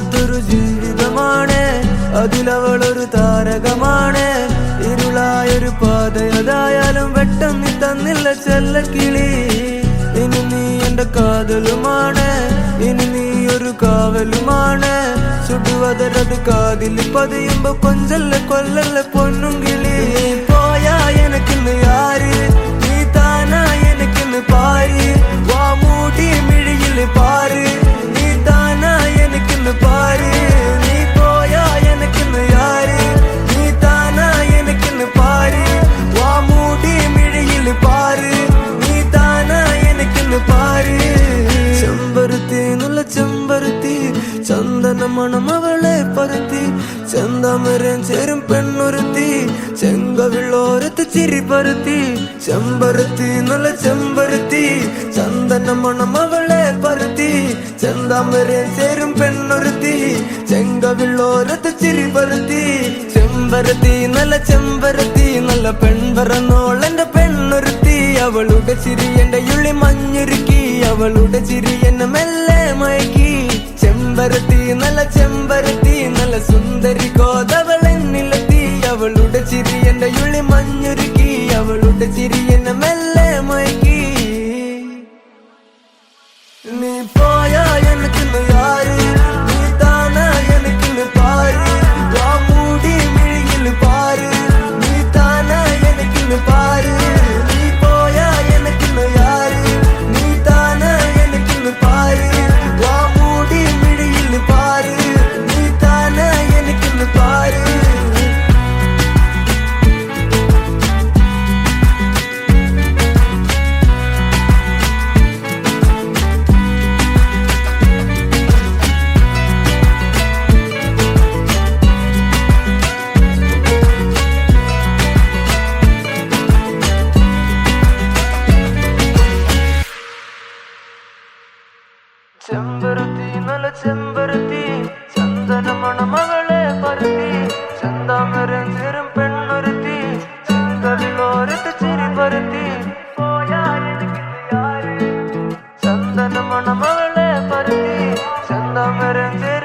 ഇല്ലാത്തൊരു ജീവിതമാണ്, അതിലവളൊരു താരകമാണ്. ഇരുളായൊരു പാതയതായാലും വെട്ടം നീ തന്നില്ല ചെല്ലക്കിളി. ഇനി നീ എന്റെ കാതലുമാണ്, ഇനി നീ ഒരു കാവലുമാണ്. ചുടുവതരത് കാതിൽ പതിയുമ്പോ കൊഞ്ചല്ല കൊല്ലല്ല പൊന്നും കിളി. പോയാ എനക്കിന്ന് ആര്, നീ താനാ എനക്കിന്ന് പാര്. വാ മൂടി മിഴിയില് പാര്, നീ താനാ എനക്കിന്ന് പാര്. നീ പോയാ എനക്കിന്ന് ആര്, നീ താനാ എനക്കിന്ന് പാര്. വാ മൂടി മിഴിയില് പാര്, നീ താനാ എനക്കിന്ന് പാര്. ചെമ്പരുത്തി നല്ല ചെമ്പരുത്തി, ചന്ദന മണം അവളെ പരത്തി. ചെന്താമരം ചേരും പെണ്ണൊരുത്തി, ചെങ്കവിളോരത്ത് ചിരി പരത്തി. ചെമ്പരുത്തി നല്ല ചെമ്പരുത്തി, ചന്ദന മണം അവളെ പരത്തി. ചെന്താമരം ചേരും പെണ്ണൊരുത്തി, ചെങ്കവിളോരത്ത് ചിരി പരത്തി. ചെമ്പരത്തി നല്ല ചെമ്പരത്തി, നല്ല പെൺപറന്നോളെന്റെ പെണ്ണൊരുത്തി. അവളുടെ ചിരി എന്റെ ഉള്ളി മഞ്ഞുരുക്കി, അവളുടെ ചിരി എന്നെ മെല്ലെ മയക്കി. ചെമ്പരത്തി നല്ല ചെമ്പരത്തി, നല്ല സുന്ദരി കോതവളെന്നിലെത്തി. അവളുടെ ചിരി എന്റെ ഉള്ളി മഞ്ഞുരുക്കി, അവളുടെ ചിരി എന്നെ മെല്ലെ മയക്കി. നീ പോയാ എനിക്കിന്ന് ആര്, നീ താനാ എനിക്കിന്ന് പാര്. വാ മൂടി മിഴിയില് പാര്, നീ താനാ എനിക്കിന്ന് പാര്. നീ പോയാ എനിക്കിന്ന് ആര്, നീ താനാ എനിക്കിന്ന് പാര്. വാ മൂടി മിഴിയില് പാര്, നീ താനാ എനിക്കിന്ന് പാര്. ചെമ്പരുത്തി നല്ല ചെമ്പരുത്തി, ചന്ദന മണം അവളെ പരത്തി. ചെന്താമരം ചേരും പെണ്ണൊരുത്തി, ചെങ്കവിളോരത്ത് ചിരി പരത്തി. പോയാ എനിക്കിന്ന് ആര്, ചന്ദന മണം അവളെ പരത്തി. ചെന്താമരം ചേരും